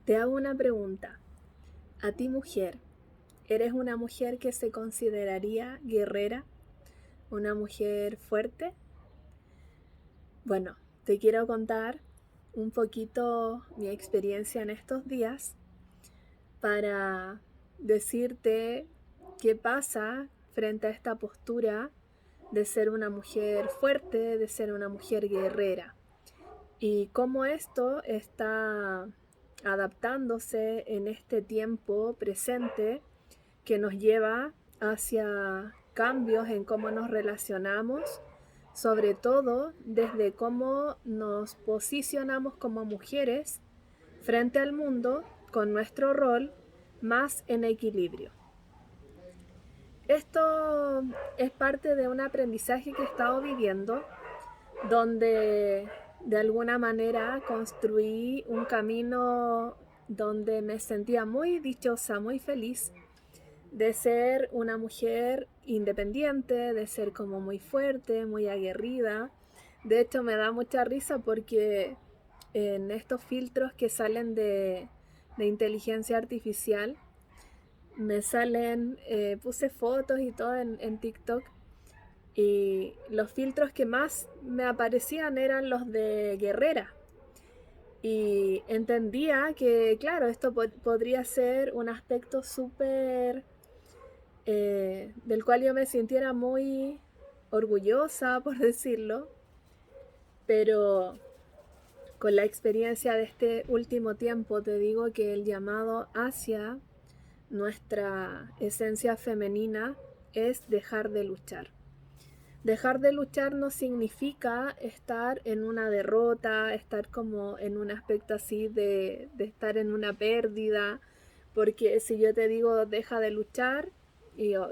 Te hago una pregunta. A ti, mujer, ¿eres una mujer que se consideraría guerrera? ¿Una mujer fuerte? Bueno, te quiero contar un poquito mi experiencia en estos días para decirte qué pasa frente a esta postura de ser una mujer fuerte, de ser una mujer guerrera, y cómo esto está adaptándose en este tiempo presente que nos lleva hacia cambios en cómo nos relacionamos, sobre todo desde cómo nos posicionamos como mujeres frente al mundo con nuestro rol más en equilibrio. Esto es parte de un aprendizaje que he estado viviendo, donde de alguna manera construí un camino donde me sentía muy dichosa, muy feliz de ser una mujer independiente, de ser como muy fuerte, muy aguerrida. De hecho, me da mucha risa porque en estos filtros que salen de inteligencia artificial, me salen, puse fotos y todo en TikTok, y los filtros que más me aparecían eran los de guerrera. Y entendía que, claro, esto podría ser un aspecto súper del cual yo me sintiera muy orgullosa, por decirlo, pero con la experiencia de este último tiempo te digo que el llamado hacia nuestra esencia femenina es dejar de luchar. Dejar de luchar no significa estar en una derrota, estar como en un aspecto así de estar en una pérdida, porque si yo te digo deja de luchar,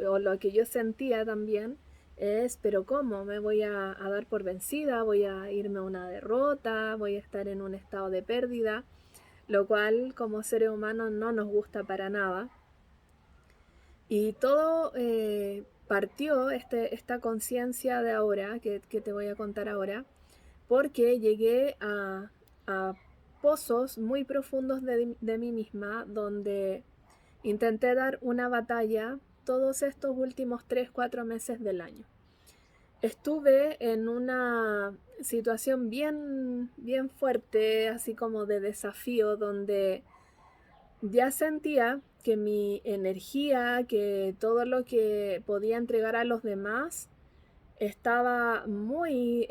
o lo que yo sentía también es, pero ¿cómo? ¿Me voy a dar por vencida? ¿Voy a irme a una derrota? ¿Voy a estar en un estado de pérdida? Lo cual como seres humanos no nos gusta para nada. Y todo partió, esta conciencia de ahora, que te voy a contar ahora, porque llegué a pozos muy profundos de mí misma, donde intenté dar una batalla todos estos últimos 3, 4 meses del año. Estuve en una situación bien, bien fuerte, así como de desafío, donde ya sentía que mi energía, que todo lo que podía entregar a los demás estaba muy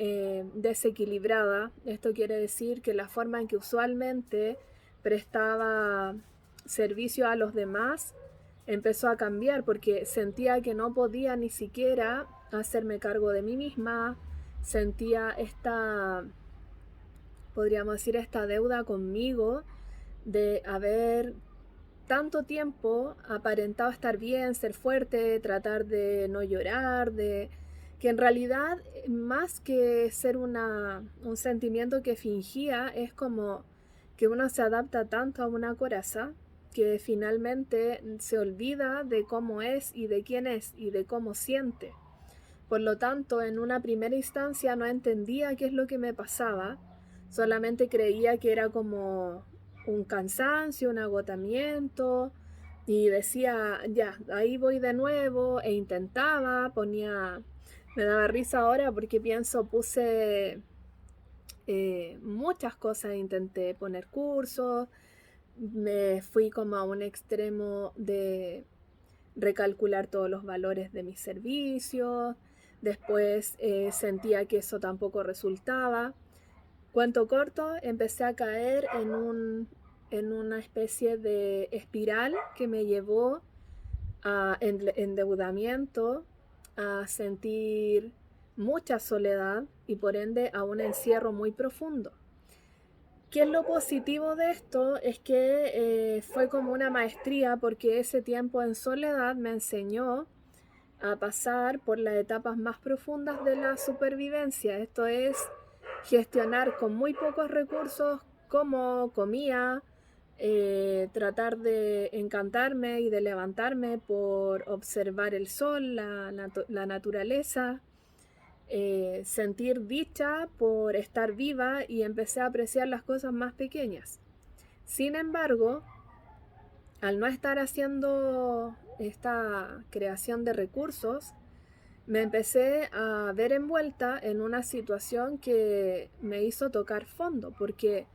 desequilibrada. Esto quiere decir que la forma en que usualmente prestaba servicio a los demás empezó a cambiar, porque sentía que no podía ni siquiera hacerme cargo de mí misma. Sentía esta, podríamos decir, esta deuda conmigo de haber tanto tiempo aparentado estar bien, ser fuerte, tratar de no llorar, de que en realidad más que ser un sentimiento que fingía, es como que uno se adapta tanto a una coraza que finalmente se olvida de cómo es y de quién es y de cómo siente. Por lo tanto, en una primera instancia no entendía qué es lo que me pasaba, solamente creía que era como un cansancio, un agotamiento, y decía, ya, ahí voy de nuevo, e intentaba, me daba risa ahora porque pienso, puse muchas cosas, intenté poner cursos, me fui como a un extremo de recalcular todos los valores de mis servicios. Después sentía que eso tampoco resultaba. Cuento corto, empecé a caer en una especie de espiral que me llevó a endeudamiento, a sentir mucha soledad y por ende a un encierro muy profundo. ¿Qué es lo positivo de esto? Es que fue como una maestría, porque ese tiempo en soledad me enseñó a pasar por las etapas más profundas de la supervivencia. Esto es gestionar con muy pocos recursos cómo comía, tratar de encantarme y de levantarme por observar el sol, la naturaleza, sentir dicha por estar viva, y empecé a apreciar las cosas más pequeñas. Sin embargo, al no estar haciendo esta creación de recursos, me empecé a ver envuelta en una situación que me hizo tocar fondo, porque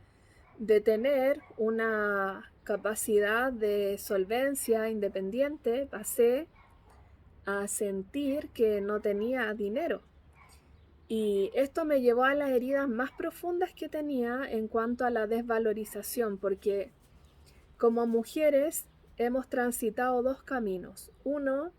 de tener una capacidad de solvencia independiente, pasé a sentir que no tenía dinero. Y esto me llevó a las heridas más profundas que tenía en cuanto a la desvalorización, porque como mujeres hemos transitado dos caminos. Uno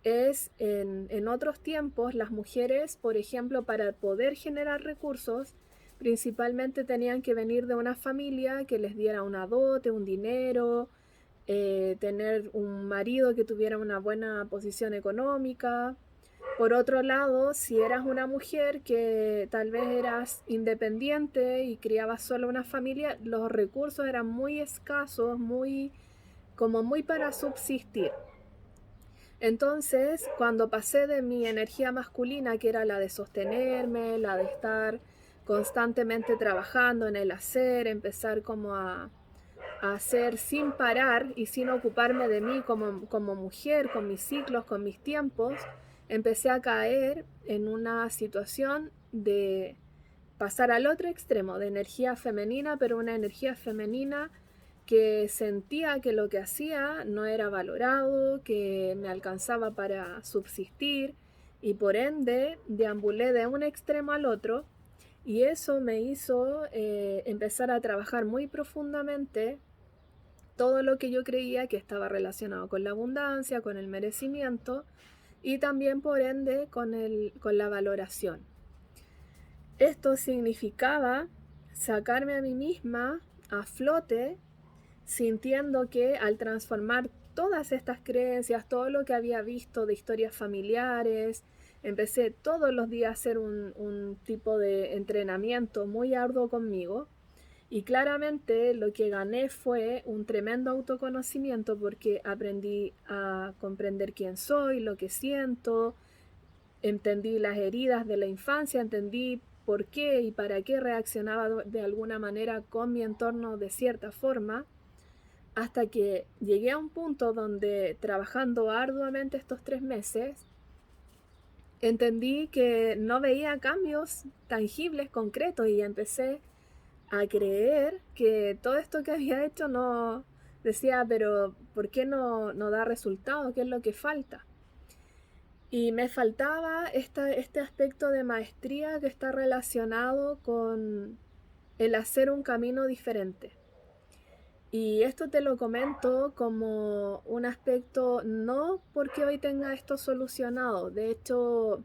es en otros tiempos las mujeres, por ejemplo, para poder generar recursos, principalmente tenían que venir de una familia que les diera una dote, un dinero, tener un marido que tuviera una buena posición económica. Por otro lado, si eras una mujer que tal vez eras independiente y criabas solo una familia, los recursos eran muy escasos, como muy para subsistir. Entonces, cuando pasé de mi energía masculina, que era la de sostenerme, la de estar constantemente trabajando en el hacer, empezar como a hacer sin parar y sin ocuparme de mí como mujer, con mis ciclos, con mis tiempos, empecé a caer en una situación de pasar al otro extremo, de energía femenina, pero una energía femenina que sentía que lo que hacía no era valorado, que me alcanzaba para subsistir y por ende deambulé de un extremo al otro y eso me hizo empezar a trabajar muy profundamente todo lo que yo creía que estaba relacionado con la abundancia, con el merecimiento y también por ende con la valoración. Esto significaba sacarme a mí misma a flote, sintiendo que al transformar todas estas creencias, todo lo que había visto de historias familiares, empecé todos los días a hacer un tipo de entrenamiento muy arduo conmigo. Y claramente lo que gané fue un tremendo autoconocimiento porque aprendí a comprender quién soy, lo que siento, entendí las heridas de la infancia, entendí por qué y para qué reaccionaba de alguna manera con mi entorno de cierta forma, hasta que llegué a un punto donde trabajando arduamente estos 3 meses, entendí que no veía cambios tangibles, concretos, y empecé a creer que todo esto que había hecho no decía, pero ¿por qué no da resultado? ¿Qué es lo que falta? Y me faltaba este aspecto de maestría que está relacionado con el hacer un camino diferente. Y esto te lo comento como un aspecto, no porque hoy tenga esto solucionado. De hecho,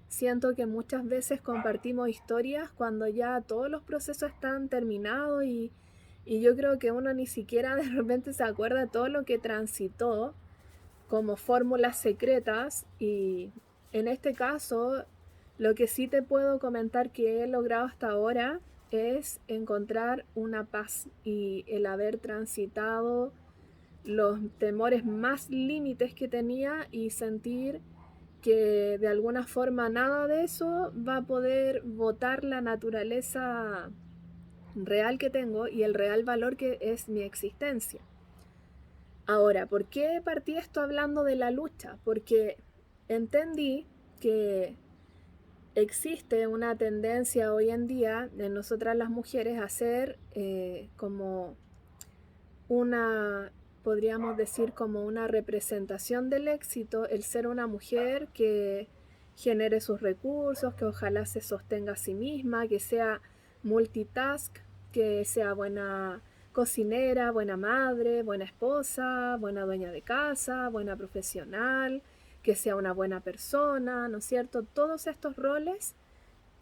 siento que muchas veces compartimos historias cuando ya todos los procesos están terminados y yo creo que uno ni siquiera de repente se acuerda de todo lo que transitó como fórmulas secretas. Y en este caso, lo que sí te puedo comentar que he logrado hasta ahora es encontrar una paz y el haber transitado los temores más límites que tenía y sentir que de alguna forma nada de eso va a poder botar la naturaleza real que tengo y el real valor que es mi existencia. Ahora, ¿por qué partí esto hablando de la lucha? Porque entendí que existe una tendencia hoy en día de nosotras las mujeres a hacer como una, podríamos decir, como una representación del éxito, el ser una mujer que genere sus recursos, que ojalá se sostenga a sí misma, que sea multitask, que sea buena cocinera, buena madre, buena esposa, buena dueña de casa, buena profesional, que sea una buena persona, ¿no es cierto? Todos estos roles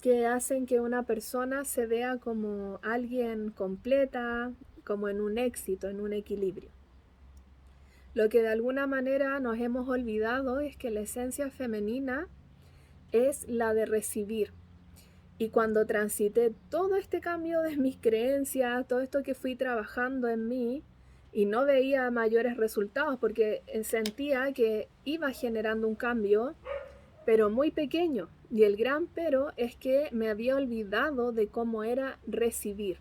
que hacen que una persona se vea como alguien completa, como en un éxito, en un equilibrio. Lo que de alguna manera nos hemos olvidado es que la esencia femenina es la de recibir. Y cuando transité todo este cambio de mis creencias, todo esto que fui trabajando en mí, y no veía mayores resultados porque sentía que iba generando un cambio, pero muy pequeño. Y el gran pero es que me había olvidado de cómo era recibir.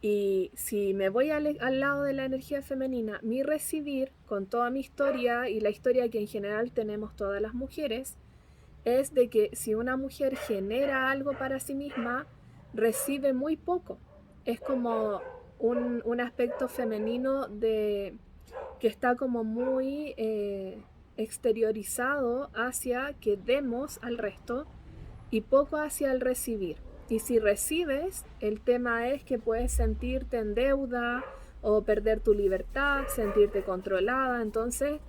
Y si me voy al lado de la energía femenina, mi recibir, con toda mi historia y la historia que en general tenemos todas las mujeres, es de que si una mujer genera algo para sí misma, recibe muy poco. Es como un aspecto femenino que está como muy exteriorizado hacia que demos al resto y poco hacia el recibir. Y si recibes, el tema es que puedes sentirte en deuda o perder tu libertad, sentirte controlada. Entonces,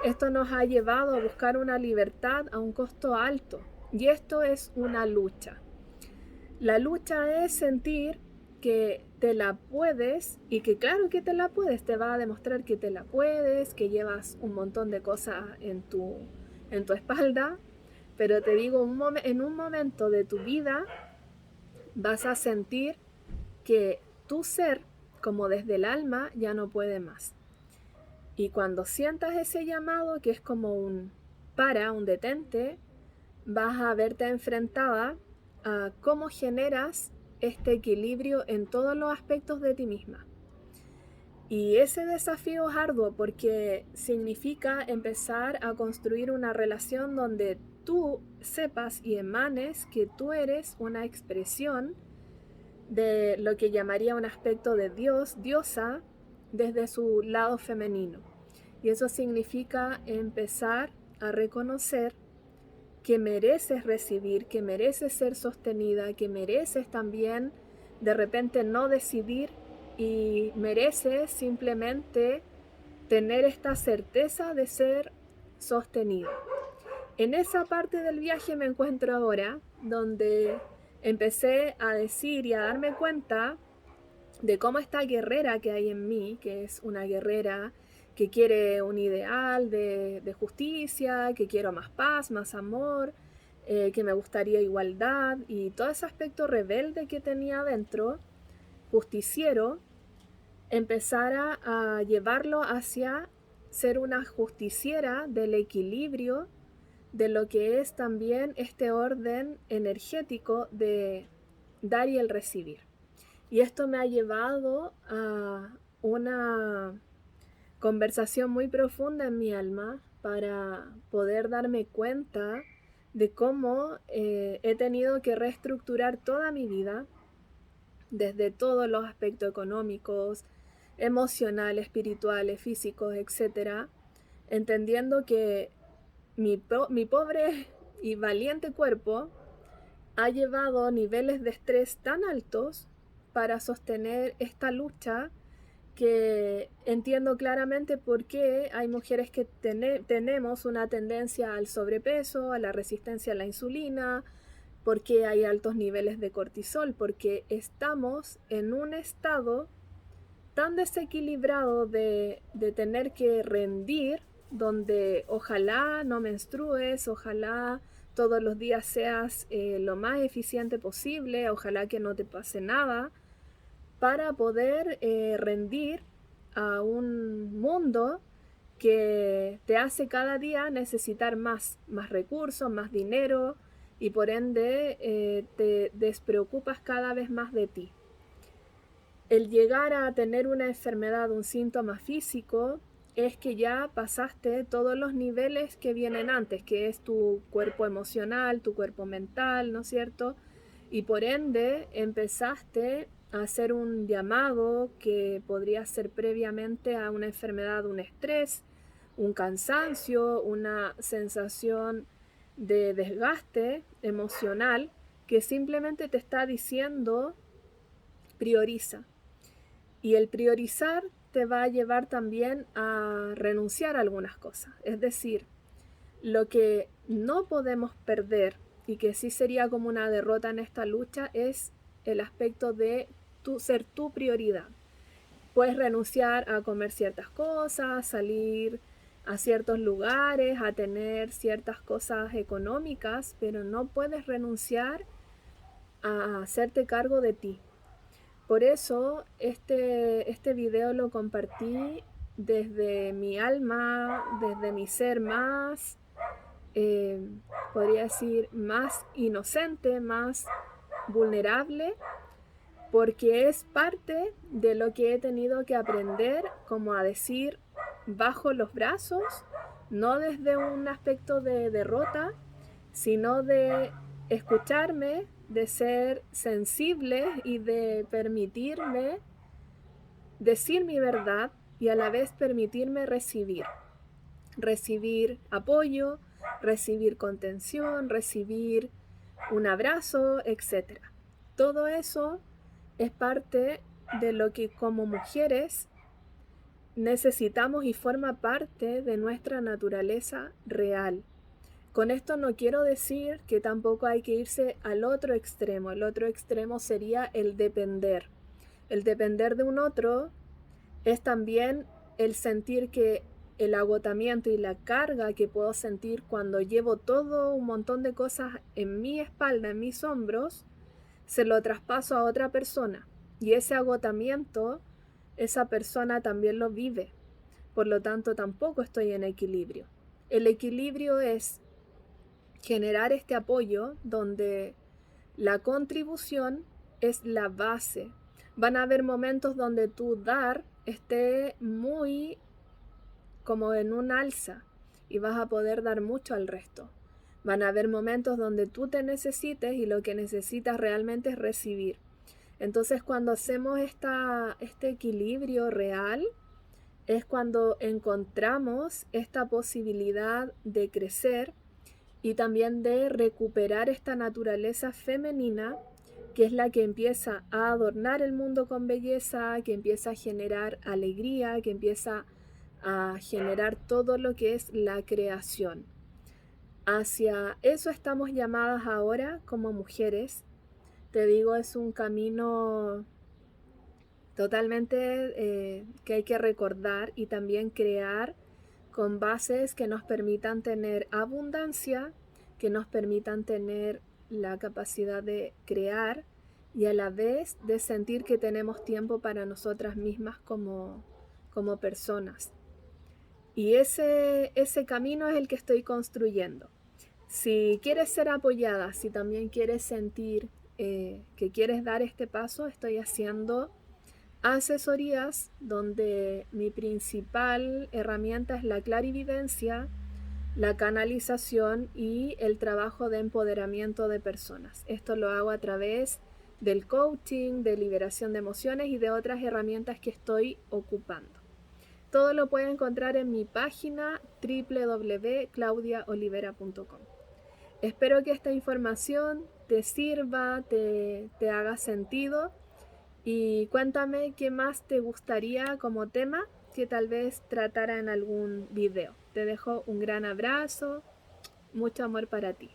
esto nos ha llevado a buscar una libertad a un costo alto. Y esto es una lucha. La lucha es sentir que te la puedes y que claro que te la puedes, te va a demostrar que te la puedes, que llevas un montón de cosas en tu espalda, pero te digo, en un momento de tu vida vas a sentir que tu ser, como desde el alma, ya no puede más. Y cuando sientas ese llamado, que es como un detente, vas a verte enfrentada a cómo generas este equilibrio en todos los aspectos de ti misma. Y ese desafío es arduo porque significa empezar a construir una relación donde tú sepas y emanes que tú eres una expresión de lo que llamaría un aspecto de Dios, diosa, desde su lado femenino. Y eso significa empezar a reconocer que mereces recibir, que mereces ser sostenida, que mereces también de repente no decidir y mereces simplemente tener esta certeza de ser sostenido. En esa parte del viaje me encuentro ahora, donde empecé a decir y a darme cuenta de cómo esta guerrera que hay en mí, que es una guerrera que quiere un ideal de justicia, que quiero más paz, más amor, que me gustaría igualdad y todo ese aspecto rebelde que tenía dentro, justiciero, empezara a llevarlo hacia ser una justiciera del equilibrio de lo que es también este orden energético de dar y el recibir. Y esto me ha llevado a una conversación muy profunda en mi alma para poder darme cuenta de cómo he tenido que reestructurar toda mi vida, desde todos los aspectos económicos, emocionales, espirituales, físicos, etcétera, entendiendo que mi pobre y valiente cuerpo ha llevado niveles de estrés tan altos para sostener esta lucha que entiendo claramente por qué hay mujeres que tenemos una tendencia al sobrepeso, a la resistencia a la insulina, por qué hay altos niveles de cortisol, porque estamos en un estado tan desequilibrado de tener que rendir, donde ojalá no menstrues, ojalá todos los días seas lo más eficiente posible, ojalá que no te pase nada, para poder rendir a un mundo que te hace cada día necesitar más recursos, más dinero y por ende te despreocupas cada vez más de ti. El llegar a tener una enfermedad, un síntoma físico, es que ya pasaste todos los niveles que vienen antes, que es tu cuerpo emocional, tu cuerpo mental, ¿no es cierto? Y por ende empezaste a hacer un llamado que podría ser previamente a una enfermedad, un estrés, un cansancio, una sensación de desgaste emocional que simplemente te está diciendo prioriza. Y el priorizar te va a llevar también a renunciar a algunas cosas. Es decir, lo que no podemos perder y que sí sería como una derrota en esta lucha es el aspecto de ser tu prioridad. Puedes renunciar a comer ciertas cosas, salir a ciertos lugares, a tener ciertas cosas económicas, pero no puedes renunciar a hacerte cargo de ti. Por eso este video lo compartí desde mi alma, desde mi ser más, eh, podría decir, más inocente, más vulnerable, porque es parte de lo que he tenido que aprender, como a decir, bajo los brazos, no desde un aspecto de derrota, sino de escucharme, de ser sensible y de permitirme decir mi verdad y a la vez permitirme recibir apoyo, recibir contención, recibir un abrazo, etc. Todo eso es parte de lo que como mujeres necesitamos y forma parte de nuestra naturaleza real. Con esto no quiero decir que tampoco hay que irse al otro extremo. El otro extremo sería el depender. El depender de un otro es también el sentir que el agotamiento y la carga que puedo sentir cuando llevo todo un montón de cosas en mi espalda, en mis hombros, se lo traspaso a otra persona. Y ese agotamiento, esa persona también lo vive. Por lo tanto, tampoco estoy en equilibrio. El equilibrio es generar este apoyo donde la contribución es la base. Van a haber momentos donde tu dar esté muy como en un alza y vas a poder dar mucho al resto. Van a haber momentos donde tú te necesites y lo que necesitas realmente es recibir. Entonces, cuando hacemos este equilibrio real, es cuando encontramos esta posibilidad de crecer y también de recuperar esta naturaleza femenina, que es la que empieza a adornar el mundo con belleza, que empieza a generar alegría, que empieza a generar todo lo que es la creación. Hacia eso estamos llamadas ahora como mujeres. Te digo, es un camino totalmente que hay que recordar y también crear con bases que nos permitan tener abundancia, que nos permitan tener la capacidad de crear y a la vez de sentir que tenemos tiempo para nosotras mismas como personas. Y ese camino es el que estoy construyendo. Si quieres ser apoyada, si también quieres sentir que quieres dar este paso, estoy haciendo asesorías donde mi principal herramienta es la clarividencia, la canalización y el trabajo de empoderamiento de personas. Esto lo hago a través del coaching, de liberación de emociones y de otras herramientas que estoy ocupando. Todo lo puedes encontrar en mi página www.claudiaolivera.com. Espero que esta información te sirva, te haga sentido y cuéntame qué más te gustaría como tema que tal vez tratara en algún video. Te dejo un gran abrazo, mucho amor para ti.